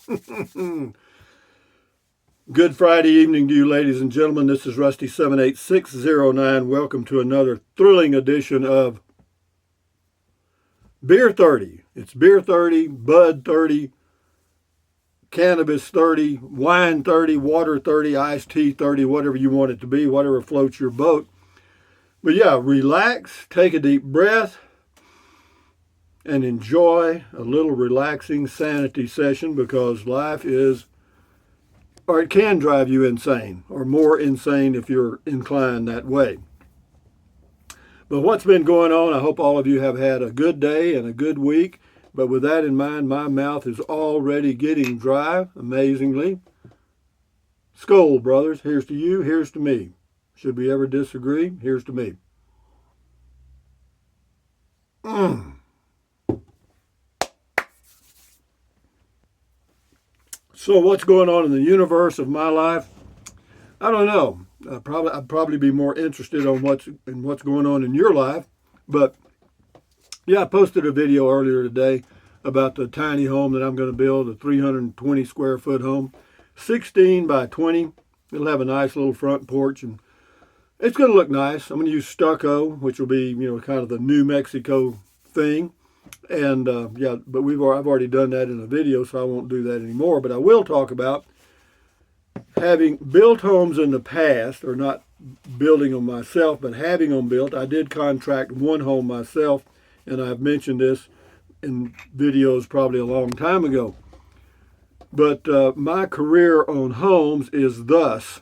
Good Friday evening to you, ladies and gentlemen. This is Rusty 78609. Welcome to another thrilling edition of Beer 30. It's Beer 30, Bud 30, Cannabis 30, Wine 30, Water 30, Iced Tea 30, whatever you want it to be, whatever floats your boat. But yeah, relax, take a deep breath, and enjoy a little relaxing sanity session because life is, or it can drive you insane, or more insane if you're inclined that way. But what's been going on, I hope all of you have had a good day and a good week. But with that in mind, my mouth is already getting dry, amazingly. Skol, brothers. Here's to you, here's to me. Should we ever disagree, here's to me. So what's going on in the universe of my life? I don't know. I'd probably be more interested in what's going on in your life. But yeah, I posted a video earlier today about the tiny home that I'm going to build, a 320 square foot home, 16 by 20. It'll have a nice little front porch and it's going to look nice. I'm going to use stucco, which will be, kind of the New Mexico thing. And yeah, but I've already done that in a video, so I won't do that anymore. But I will talk about having built homes in the past, or not building them myself, but having them built. I did contract one home myself, and I've mentioned this in videos probably a long time ago. But my career on homes is thus.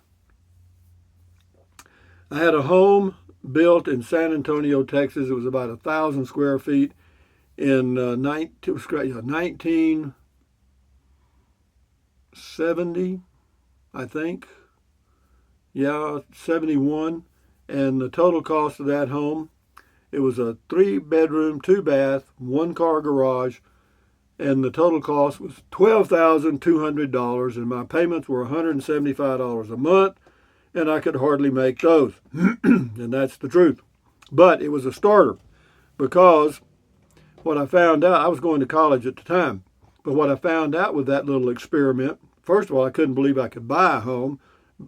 I had a home built in San Antonio, Texas. It was about 1,000 square feet in 1970, I think. Yeah, 71. And the total cost of that home, it was a 3-bedroom, 2-bath, 1-car garage. And the total cost was $12,200. And my payments were $175 a month. And I could hardly make those. And that's the truth. But it was a starter because what I found out, I was going to college at the time, but what I found out with that little experiment, first of all, I couldn't believe I could buy a home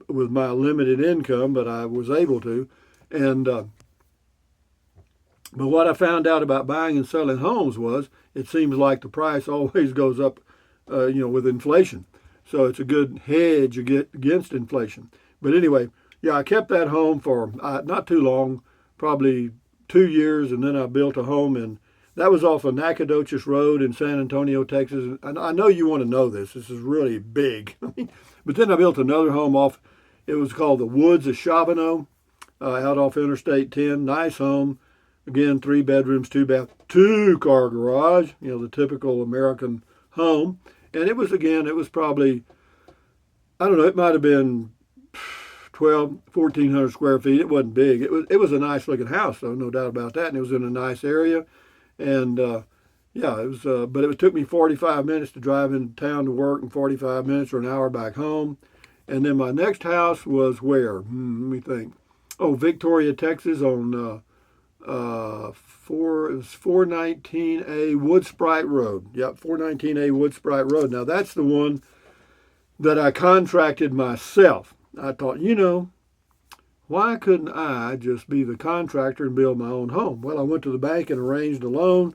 with my limited income, but I was able to. And but what I found out about buying and selling homes was it seems like the price always goes up, with inflation. So it's a good hedge against inflation. But anyway, yeah, I kept that home for not too long, probably 2 years, and then I built a home that was off of Nacogdoches Road in San Antonio, Texas. And I know you want to know this. This is really big. But then I built another home it was called the Woods of Chabonneau, out off Interstate 10. Nice home. Again, 3 bedrooms, 2-bath, 2-car garage, the typical American home. And it was probably, I don't know, it might have been 1,400 square feet. It wasn't big. It was a nice looking house, though, no doubt about that. And it was in a nice area. And yeah, it was. But it took me 45 minutes to drive into town to work, and 45 minutes or an hour back home. And then my next house was where? Let me think. Oh, Victoria, Texas, on it was 419A Wood Sprite Road. Yep, 419A Wood Sprite Road. Now that's the one that I contracted myself. I thought, why couldn't I just be the contractor and build my own home? Well, I went to the bank and arranged a loan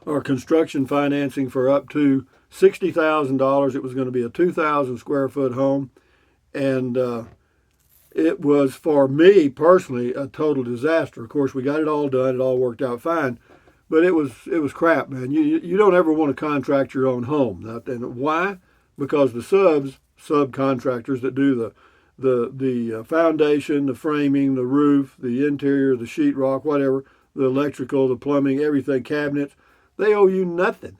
or construction financing for up to $60,000. It was going to be a 2,000 square foot home. And it was, for me personally, a total disaster. Of course, we got it all done. It all worked out fine. But it was crap, man. You don't ever want to contract your own home. And why? Because the subcontractors that do the foundation, the framing, the roof, the interior, the sheetrock, whatever, the electrical, the plumbing, everything, cabinets, they owe you nothing,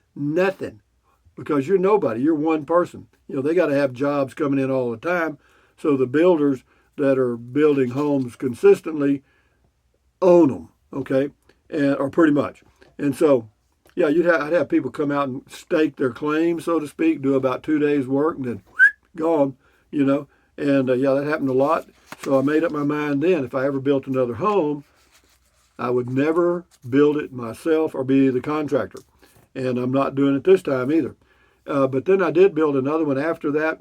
because you're nobody. You're one person. They got to have jobs coming in all the time. So the builders that are building homes consistently own them, okay, or pretty much. And so, yeah, I'd have people come out and stake their claim, so to speak, do about 2 days' work, and then gone, And yeah, that happened a lot. So I made up my mind then, if I ever built another home, I would never build it myself or be the contractor. and I'm not doing it this time either. But then I did build another one after that,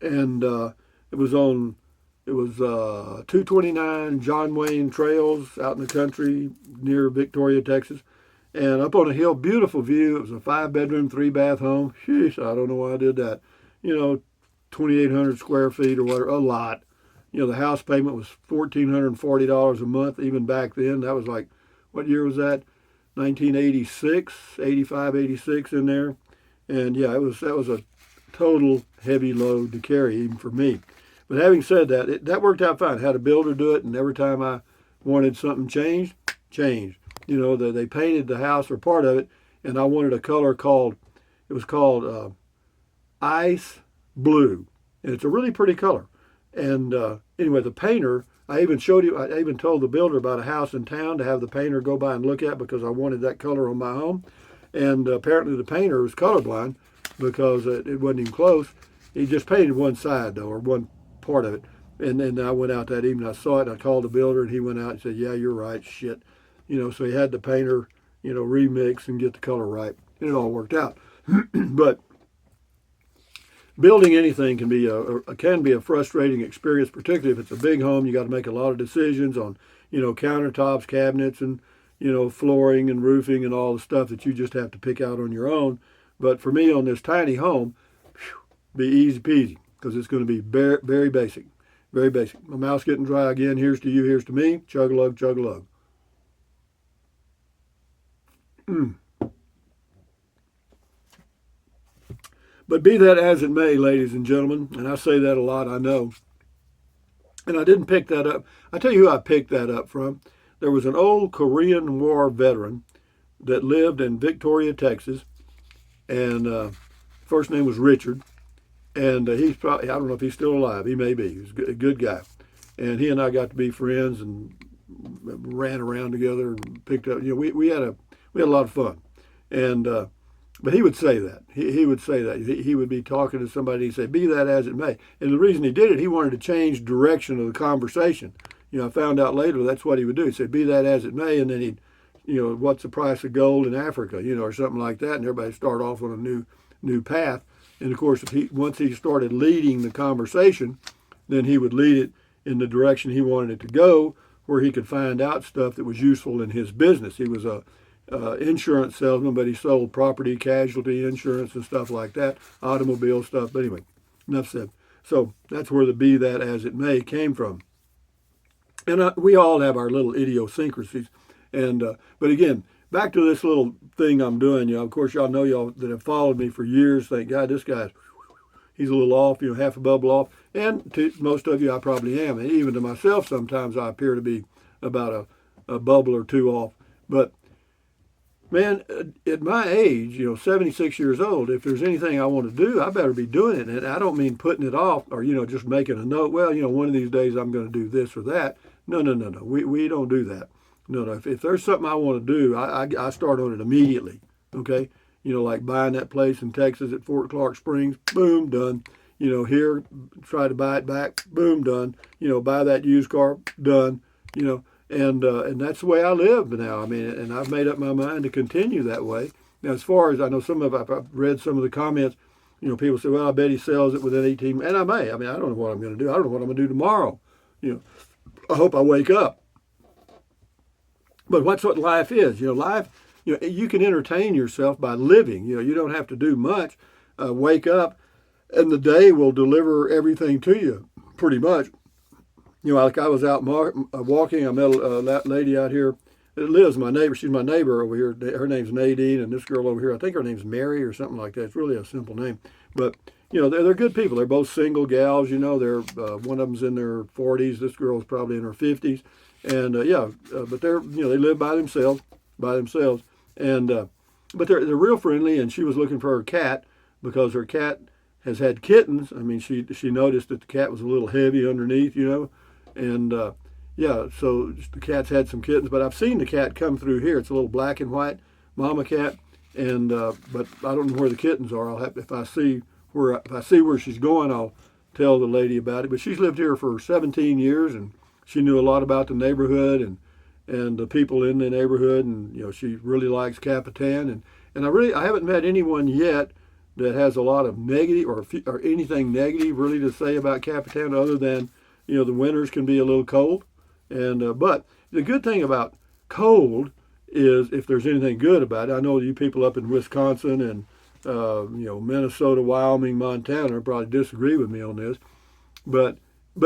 and it was on it was 229 John Wayne Trails out in the country near Victoria, Texas, and up on a hill, beautiful view. It was a 5-bedroom, 3-bath home. Sheesh, I don't know why I did that. 2,800 square feet or whatever, a lot. The house payment was $1,440 a month even back then. That was like, what year was that? 1986, 85, 86 in there. And yeah, that was a total heavy load to carry even for me. But having said that, that worked out fine. I had a builder do it, and every time I wanted something changed. They painted the house or part of it, and I wanted a color called ice blue, and it's a really pretty color. And anyway, the painter, I even told the builder about a house in town to have the painter go by and look at because I wanted that color on my home. And apparently the painter was colorblind because it wasn't even close. He just painted one side though, or one part of it. And then I went out that evening, I saw it, and I called the builder, and he went out and said, "Yeah, you're right, shit." So he had the painter, remix and get the color right. And it all worked out. But building anything can be a frustrating experience, particularly if it's a big home. You got to make a lot of decisions on, countertops, cabinets, and flooring and roofing and all the stuff that you just have to pick out on your own. But for me on this tiny home, be easy peasy because it's going to be very, very basic, very basic. My mouth's getting dry again. Here's to you. Here's to me. Chug a lug, chug a lug. But be that as it may, ladies and gentlemen, and I say that a lot, I know. And I didn't pick that up. I tell you who I picked that up from. There was an old Korean War veteran that lived in Victoria, Texas, and first name was Richard. And he's probably, I don't know if he's still alive. He may be. He's a good guy. And he and I got to be friends and ran around together and picked up. We had a lot of fun. And but he would say that. He would say that. He would be talking to somebody and he'd say, "Be that as it may." And the reason he did it, he wanted to change direction of the conversation. I found out later that's what he would do. He'd say, "Be that as it may," and then he'd, "What's the price of gold in Africa?" Or something like that. And everybody start off on a new path. And of course, once he started leading the conversation, then he would lead it in the direction he wanted it to go, where he could find out stuff that was useful in his business. He was a insurance salesman, but he sold property casualty insurance and stuff like that, automobile stuff. But anyway, enough said. So that's where the "be that as it may" came from. And we all have our little idiosyncrasies. And but again, back to this little thing I'm doing. Of course, y'all that have followed me for years think, "God, this guy's he's a little off, half a bubble off." And to most of you, I probably am. And even to myself, sometimes I appear to be about a bubble or two off. But man, at my age, 76 years old, if there's anything I want to do, I better be doing it. And I don't mean putting it off or, just making a note. Well, one of these days I'm going to do this or that. No. We don't do that. No. If there's something I want to do, I start on it immediately. Okay. Like buying that place in Texas at Fort Clark Springs, boom, done. Here, try to buy it back, boom, done. Buy that used car, done. And that's the way I live now. I mean, and I've made up my mind to continue that way. Now, as far as I know, I've read some of the comments. People say, "Well, I bet he sells it within 18." And I may. I mean, I don't know what I'm going to do. I don't know what I'm going to do tomorrow. I hope I wake up. But that's what life is. Life. You can entertain yourself by living. You don't have to do much. Wake up, and the day will deliver everything to you, pretty much. Like I was out walking, I met a lady out here that lives, my neighbor. She's my neighbor over here. Her name's Nadine, and this girl over here, I think her name's Mary or something like that. It's really a simple name. But, they're good people. They're both single gals, They're one of them's in their 40s. This girl's probably in her 50s. And, but they're, they live by themselves. And, but they're real friendly, and she was looking for her cat because her cat has had kittens. I mean, she noticed that the cat was a little heavy underneath, And so the cat's had some kittens, but I've seen the cat come through here. It's a little black and white mama cat, and but I don't know where the kittens are. If I see where she's going, I'll tell the lady about it. But she's lived here for 17 years, and she knew a lot about the neighborhood and the people in the neighborhood, and she really likes Capitan, And I haven't met anyone yet that has a lot of negative or anything negative really to say about Capitan, other than the winters can be a little cold. And but the good thing about cold is, if there's anything good about it, I know you people up in Wisconsin and Minnesota, Wyoming, Montana probably disagree with me on this, but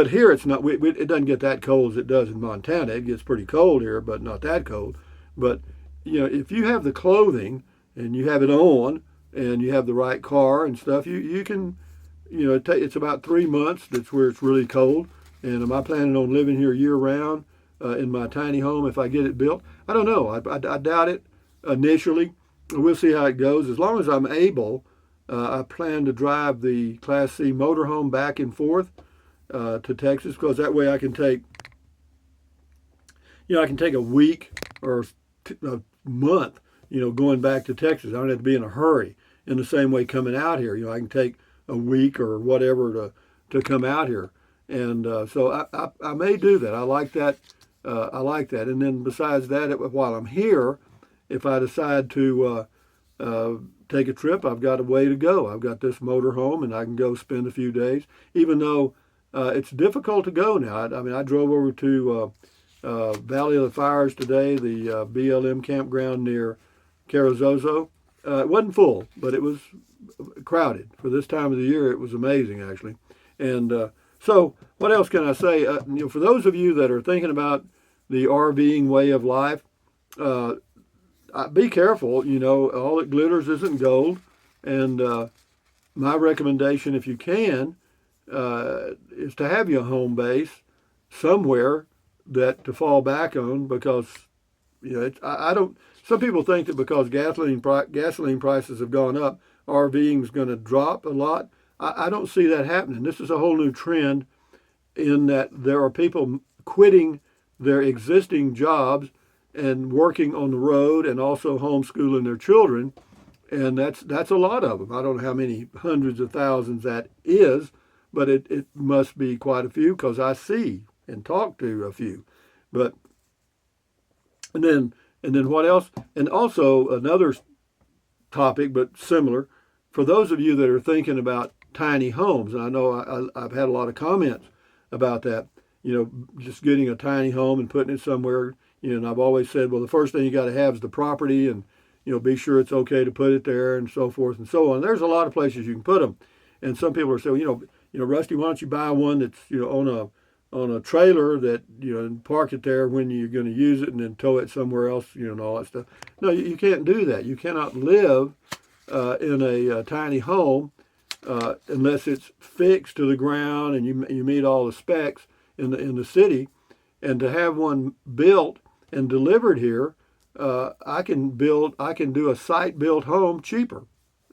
here it's not. It doesn't get that cold as it does in Montana. It gets pretty cold here, but not that cold. But if you have the clothing and you have it on and you have the right car and stuff, you can, it's about 3 months that's where it's really cold. And am I planning on living here year round in my tiny home if I get it built? I don't know. I doubt it initially. We'll see how it goes. As long as I'm able, I plan to drive the Class C motorhome back and forth to Texas, because that way I can take a week or a month, going back to Texas. I don't have to be in a hurry. In the same way, coming out here, I can take a week or whatever to come out here, and so I may do that. I like that. And then besides that, while I'm here, if I decide to take a trip, I've got a way to go. I've got this motor home, and I can go spend a few days, even though it's difficult to go now. I drove over to Valley of the Fires today, the BLM campground near Carrizozo. It wasn't full, but it was crowded. For this time of the year, it was amazing, actually. And so what else can I say? For those of you that are thinking about the RVing way of life, be careful. All that glitters isn't gold. And my recommendation, if you can, is to have your home base somewhere that to fall back on, because I don't. Some people think that because gasoline prices have gone up, RVing is going to drop a lot. I don't see that happening. This is a whole new trend, in that there are people quitting their existing jobs and working on the road, and also homeschooling their children, and that's a lot of them. I don't know how many hundreds of thousands that is, but it must be quite a few, because I see and talk to a few. But and then what else? And also another topic, but similar, for those of you that are thinking about tiny homes, and I know I've had a lot of comments about that, just getting a tiny home and putting it somewhere. And I've always said, well, the first thing you got to have is the property, and be sure it's okay to put it there, and so forth and so on. There's a lot of places you can put them, and some people are saying, Rusty, why don't you buy one that's on a trailer that and park it there when you're going to use it, and then tow it somewhere else, and all that stuff. No, you can't do that. You cannot live in a tiny home unless it's fixed to the ground and you meet all the specs in the city. And to have one built and delivered here, I can do a site-built home cheaper.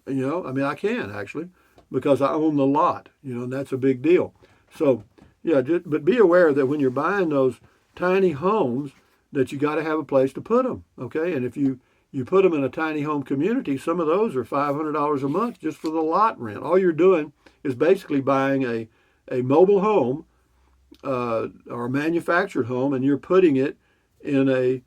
I can actually, because I own the lot, and that's a big deal. So, yeah, but be aware that when you're buying those tiny homes, that you got to have a place to put them, okay? And if you put them in a tiny home community, some of those are $500 a month just for the lot rent. All you're doing is basically buying a mobile home or a manufactured home, and you're putting it in a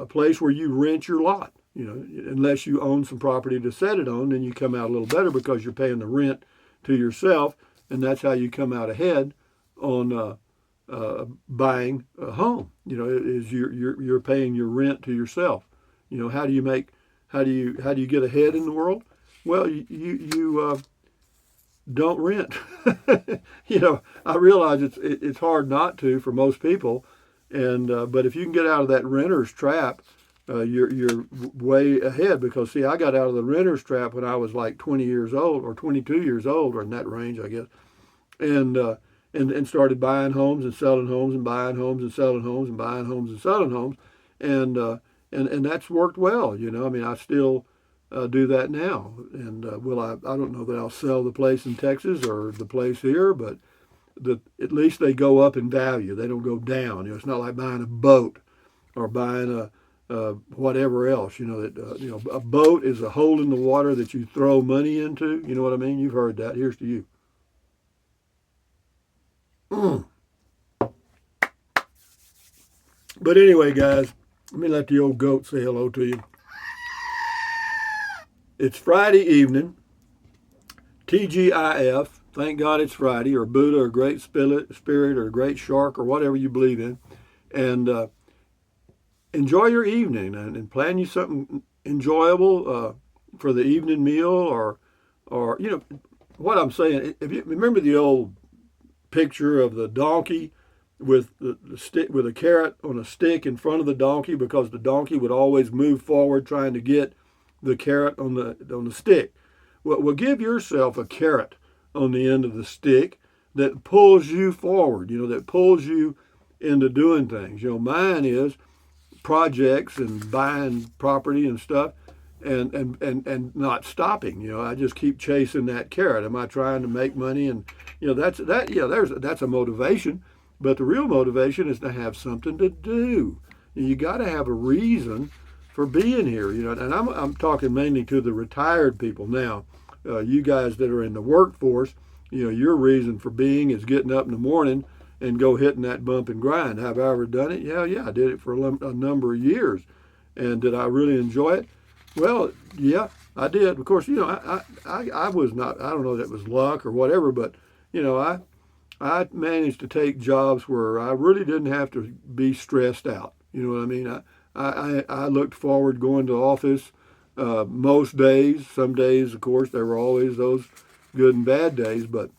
place where you rent your lot. Unless you own some property to set it on, then you come out a little better because you're paying the rent to yourself, and that's how you come out ahead on buying a home. Is you're paying your rent to yourself. How do you get ahead in the world? Well, you don't rent. I realize it's hard not to for most people, and but if you can get out of that renter's trap, you're way ahead. Because see, I got out of the renter's trap when I was like 20 years old or 22 years old, or in that range, I guess, and started buying homes and selling homes and buying homes and selling homes and buying homes and selling homes, and that's worked well. I still do that now, and I don't know that I'll sell the place in Texas or the place here, but at least they go up in value. They don't go down. It's not like buying a boat or buying a whatever else. A boat is a hole in the water that you throw money into. You know what I mean? You've heard that. Here's to you. But anyway, guys, let me let the old goat say hello to you. It's Friday evening. TGIF. Thank God it's Friday, or Buddha, or Great Spirit, or Great Shark, or whatever you believe in. And enjoy your evening, and plan you something enjoyable for the evening meal, or what I'm saying. If you remember the old picture of the donkey with the stick, with a carrot on a stick in front of the donkey, because the donkey would always move forward trying to get the carrot on the stick. Well, give yourself a carrot on the end of the stick that pulls you forward. That pulls you into doing things. Mine is projects and buying property and stuff, and not stopping. I just keep chasing that carrot. Am I trying to make money? And that's a motivation, but the real motivation is to have something to do. You got to have a reason for being here. And I'm talking mainly to the retired people now. You guys that are in the workforce, your reason for being is getting up in the morning and go hitting that bump and grind. Have I ever done it? Yeah, I did it for a number of years. And did I really enjoy it? Well, yeah, I did. Of course, I was not, I don't know if that was luck or whatever, but, I managed to take jobs where I really didn't have to be stressed out. You know what I mean? I looked forward going to office most days. Some days, of course, there were always those good and bad days, but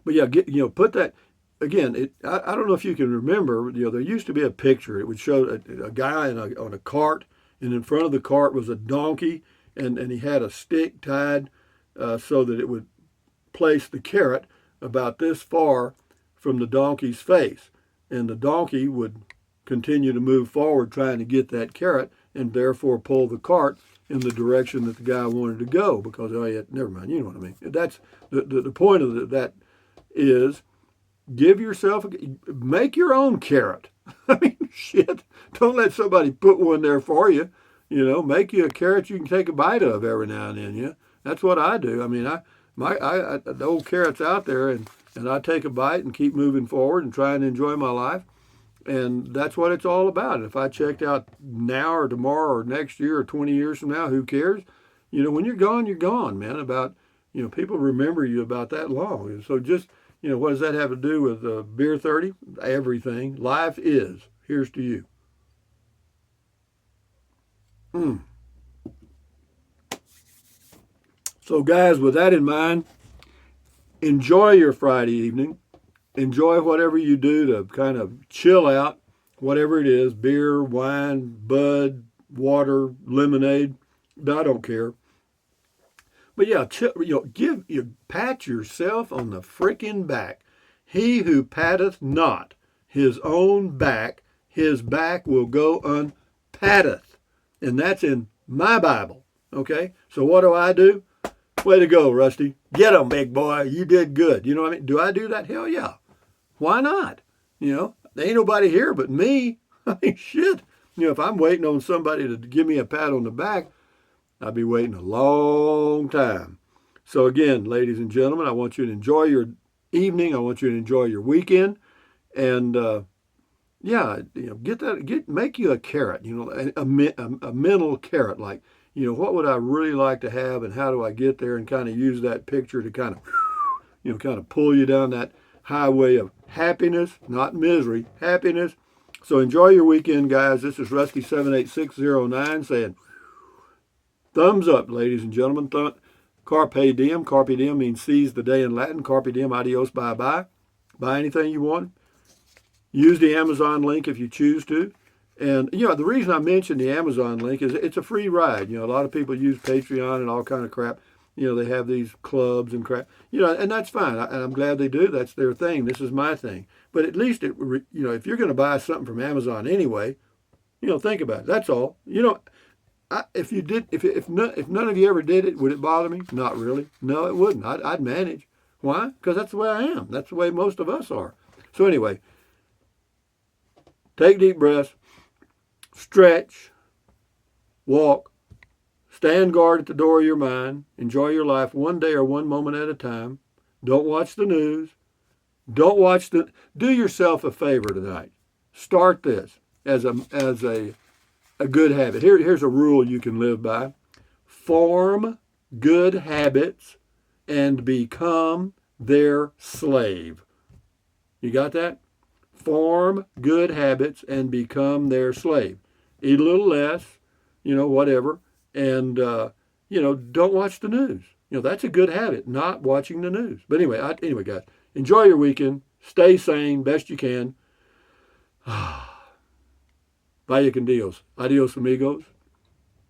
yeah, put that again. I don't know if you can remember. There used to be a picture. It would show a guy on a cart, and in front of the cart was a donkey, and he had a stick tied so that it would place the carrot about this far from the donkey's face, and the donkey would continue to move forward trying to get that carrot, and therefore pull the cart in the direction that the guy wanted to go, because, oh yeah, never mind, you know what I mean. That's the point of that is give yourself, make your own carrot. I mean, shit, don't let somebody put one there for you. Make you a carrot you can take a bite of every now and then. Yeah, that's what I do. I mean, the old carrot's out there, and I take a bite and keep moving forward and try and enjoy my life. And that's what it's all about. If I checked out now or tomorrow or next year or 20 years from now, who cares? When you're gone, man. About, people remember you about that long. And so just, what does that have to do with Beer 30? Everything. Life is. Here's to you. So guys, with that in mind, enjoy your Friday evening. Enjoy whatever you do to kind of chill out, whatever it is, beer, wine, bud, water, lemonade. I don't care. But yeah, pat yourself on the frickin' back. He who patteth not his own back, his back will go unpatteth. And that's in my Bible. Okay? So what do? Way to go, Rusty. Get 'em, big boy. You did good. You know what I mean? Do I do that? Hell yeah. Why not? There ain't nobody here but me. I mean, shit. If I'm waiting on somebody to give me a pat on the back, I'll be waiting a long time. So again, ladies and gentlemen, I want you to enjoy your evening. I want you to enjoy your weekend. And make you a carrot, a mental carrot. Like, what would I really like to have, and how do I get there? And kind of use that picture to kind of pull you down that highway of happiness, not misery, happiness. So enjoy your weekend, guys. This is Rusty78609 saying, thumbs up, ladies and gentlemen. Carpe diem. Carpe diem means seize the day in Latin. Carpe diem, adios, bye-bye. Buy anything you want. Use the Amazon link if you choose to. And, the reason I mentioned the Amazon link is it's a free ride. A lot of people use Patreon and all kind of crap. They have these clubs and crap, and that's fine. And I'm glad they do. That's their thing. This is my thing. But at least, if you're going to buy something from Amazon anyway, think about it. That's all. If none of you ever did it, would it bother me? Not really. No, it wouldn't. I'd manage. Why? Because that's the way I am. That's the way most of us are. So anyway, take deep breaths, stretch, walk, stand guard at the door of your mind. Enjoy your life one day or one moment at a time. Don't watch the news. Do yourself a favor tonight. Start this as a good habit. Here's a rule you can live by. form good habits, and become their slave. You got that? Form good habits and become their slave. Eat a little less, whatever, and, don't watch the news. That's a good habit, not watching the news. But anyway, guys, enjoy your weekend. Stay sane best you can. Vaya con Dios. Adios, amigos.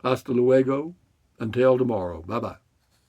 Hasta luego. Until tomorrow. Bye-bye.